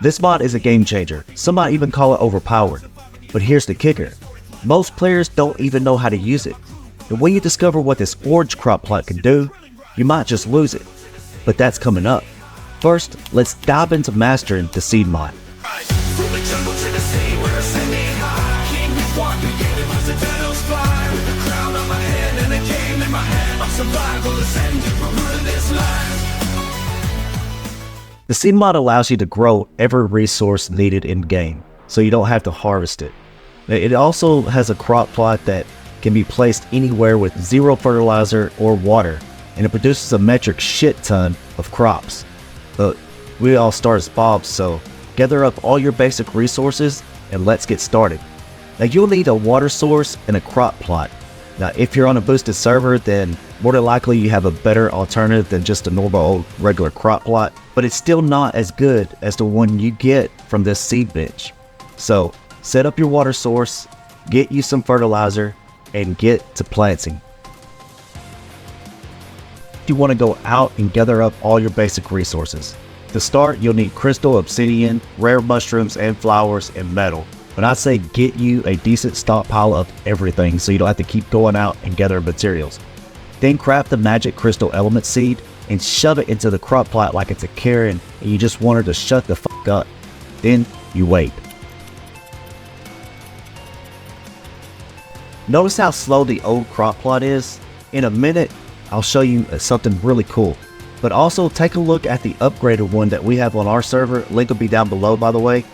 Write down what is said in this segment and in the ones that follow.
This mod is a game changer. Some might even call it overpowered. But here's the kicker. Most players don't even know how to use it. And when you discover what this orange crop plot can do, you might just lose it. But that's coming up. First, let's dive into mastering the seed mod. The seed mod allows you to grow every resource needed in game, so you don't have to harvest it. It also has a crop plot that can be placed anywhere with zero fertilizer or water, and it produces a metric shit ton of crops. But we all start as Bobs, so gather up all your basic resources and let's get started. Now you'll need a water source and a crop plot. Now if you're on a boosted server, then more than likely you have a better alternative than just a normal old regular crop plot, but it's still not as good as the one you get from this seed bench. So set up your water source, get you some fertilizer, and get to planting. You want to go out and gather up all your basic resources. To start, you'll need crystal, obsidian, rare mushrooms, and flowers, and metal. But I say get you a decent stockpile of everything so you don't have to keep going out and gathering materials. Then craft the magic crystal element seed and shove it into the crop plot like it's a Karen and you just want her to shut the fuck up. Then you wait. Notice how slow the old crop plot is? In a minute, I'll show you something really cool. But also take a look at the upgraded one that we have on our server. Link will be down below, by the way.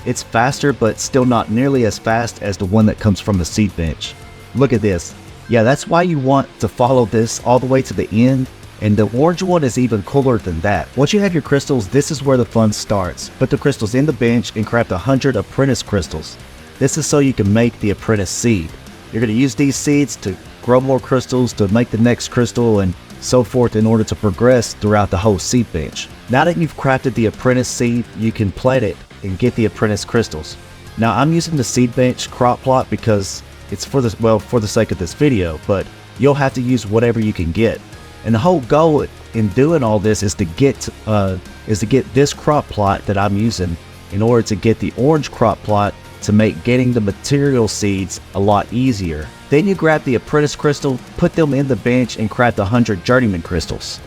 It's faster, but still not nearly as fast as the one that comes from the seed bench. Look at this. Yeah, that's why you want to follow this all the way to the end. And the orange one is even cooler than that. Once you have your crystals, this is where the fun starts. Put the crystals in the bench and craft 100 apprentice crystals. This is so you can make the apprentice seed. You're going to use these seeds to grow more crystals to make the next crystal and so forth in order to progress throughout the whole seed bench. Now that you've crafted the apprentice seed, you can plant it and get the apprentice crystals. Now I'm using the seed bench crop plot because it's for the sake of this video, but you'll have to use whatever you can get. And the whole goal in doing all this is to get this crop plot that I'm using in order to get the orange crop plot to make getting the material seeds a lot easier. Then you grab the apprentice crystal, put them in the bench, and craft 100 journeyman crystals.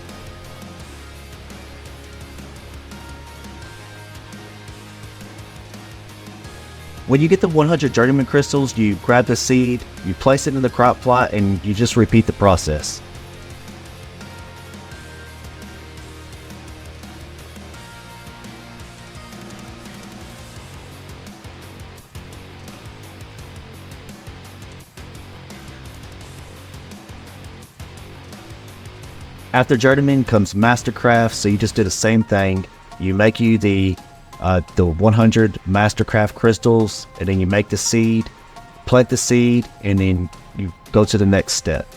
When you get the 100 journeyman crystals, you grab the seed, you place it in the crop plot, and you just repeat the process. After journeyman comes mastercraft, so you just do the same thing. You make you the 100 mastercraft crystals, and then you make the seed, plant the seed, and then you go to the next step.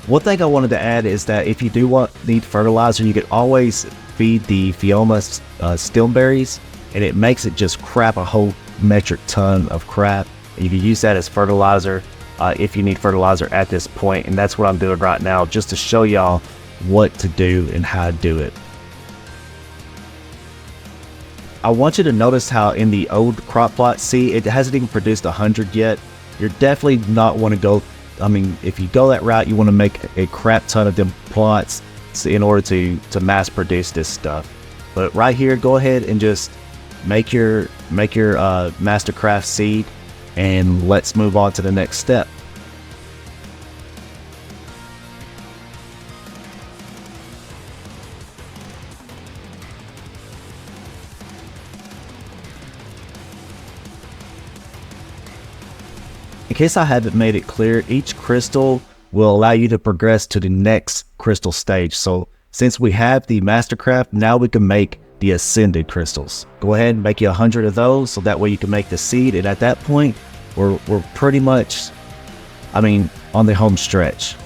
One thing I wanted to add is that if you do need fertilizer, you can always feed the Fioma stilberries, and it makes it just crap a whole metric ton of crap. And you can use that as fertilizer if you need fertilizer at this point, and that's what I'm doing right now, just to show y'all what to do and how to do it. I want you to notice how in the old crop plot, see, it hasn't even produced 100 yet. You're definitely not want to go I mean, if you go that route, you want to make a crap ton of them plots in order to mass produce this stuff. But right here, go ahead and just make your Mastercraft seed, and let's move on to the next step. In case I haven't made it clear, each crystal will allow you to progress to the next crystal stage. So since we have the Mastercraft, now we can make the Ascended crystals. Go ahead and make you 100 of those, so that way you can make the seed, and at that point, we're pretty much, I mean, on the home stretch.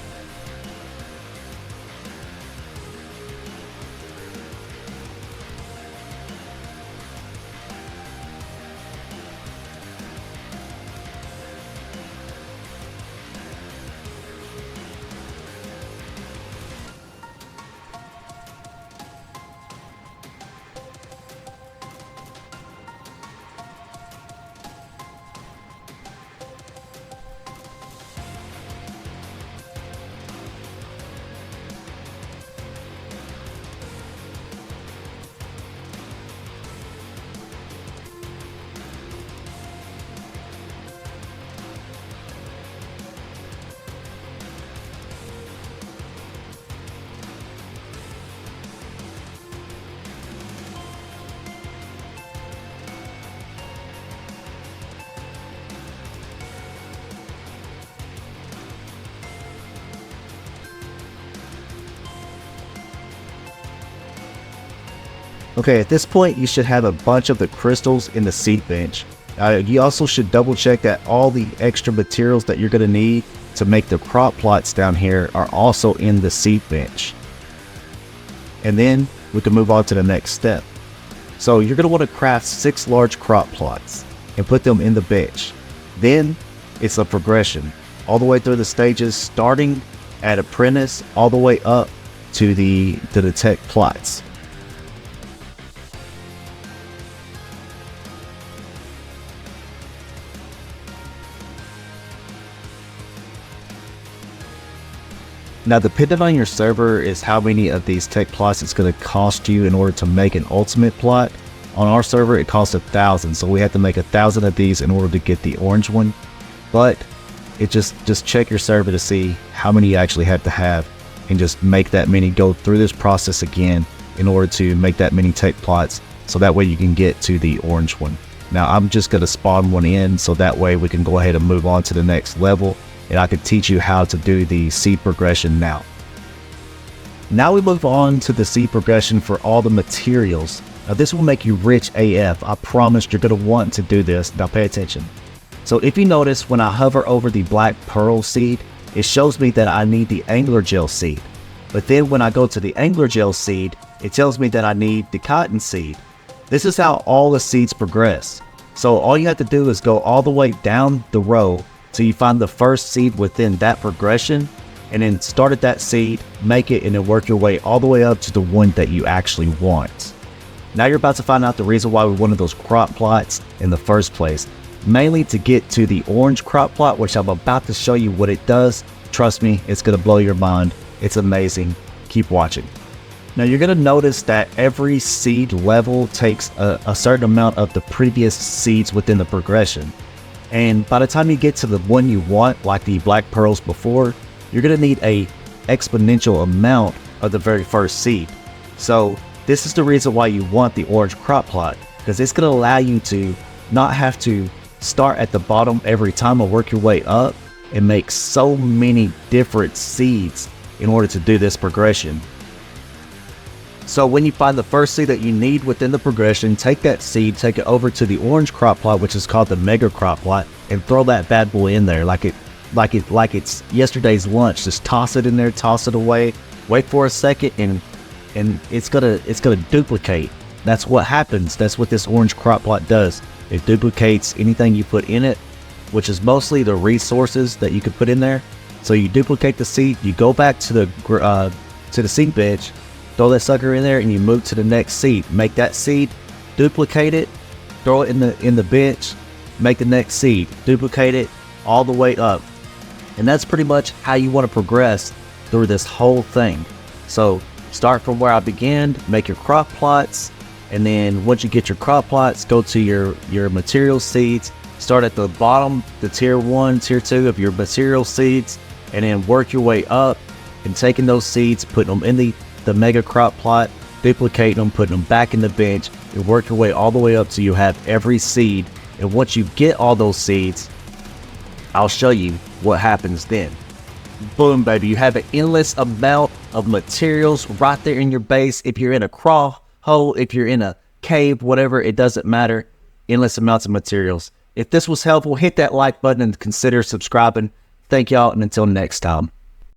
Okay, at this point, you should have a bunch of the crystals in the seed bench. You also should double check that all the extra materials that you're going to need to make the crop plots down here are also in the seed bench. And then we can move on to the next step. So you're going to want to craft 6 large crop plots and put them in the bench. Then it's a progression all the way through the stages, starting at apprentice all the way up to the tech plots. Now, depending on your server is how many of these tech plots it's going to cost you in order to make an ultimate plot. On our server, it costs 1,000, so we have to make 1,000 of these in order to get the orange one. But it just check your server to see how many you actually have to have, and just make that many, go through this process again in order to make that many tech plots, so that way you can get to the orange one. Now, I'm just going to spawn one in, so that way we can go ahead and move on to the next level, and I can teach you how to do the seed progression now. Now we move on to the seed progression for all the materials. Now this will make you rich AF. I promise you're going to want to do this. Now pay attention. So if you notice, when I hover over the black pearl seed, it shows me that I need the angler gel seed. But then when I go to the angler gel seed, it tells me that I need the cotton seed. This is how all the seeds progress. So all you have to do is go all the way down the row till you find the first seed within that progression, and then start at that seed, make it, and then work your way all the way up to the one that you actually want. Now you're about to find out the reason why we wanted those crop plots in the first place. Mainly to get to the orange crop plot, which I'm about to show you what it does. Trust me, it's going to blow your mind. It's amazing. Keep watching. Now you're going to notice that every seed level takes a certain amount of the previous seeds within the progression. And by the time you get to the one you want, like the black pearls before, you're going to need a exponential amount of the very first seed. So this is the reason why you want the orange crop plot, because it's going to allow you to not have to start at the bottom every time and work your way up and make so many different seeds in order to do this progression. So when you find the first seed that you need within the progression, take that seed, take it over to the orange crop plot, which is called the mega crop plot, and throw that bad boy in there like it's yesterday's lunch. Just toss it in there, toss it away, wait for a second, and it's gonna duplicate. That's what happens. That's what this orange crop plot does. It duplicates anything you put in it, which is mostly the resources that you could put in there. So you duplicate the seed, you go back to the seed bench, throw that sucker in there, and you move to the next seed. Make that seed, duplicate it, throw it in the bench, make the next seed, duplicate it all the way up. And that's pretty much how you want to progress through this whole thing. So start from where I began, make your crop plots, and then once you get your crop plots, go to your material seeds. Start at the bottom, the tier 1, tier 2 of your material seeds, and then work your way up and taking those seeds, putting them in the mega crop plot, duplicating them, putting them back in the bench, and work your way all the way up till you have every seed. And once you get all those seeds, I'll show you what happens then. Boom, baby. You have an endless amount of materials right there in your base. If you're in a crawl hole, if you're in a cave, whatever, it doesn't matter. Endless amounts of materials. If this was helpful, hit that like button and consider subscribing. Thank y'all, and until next time.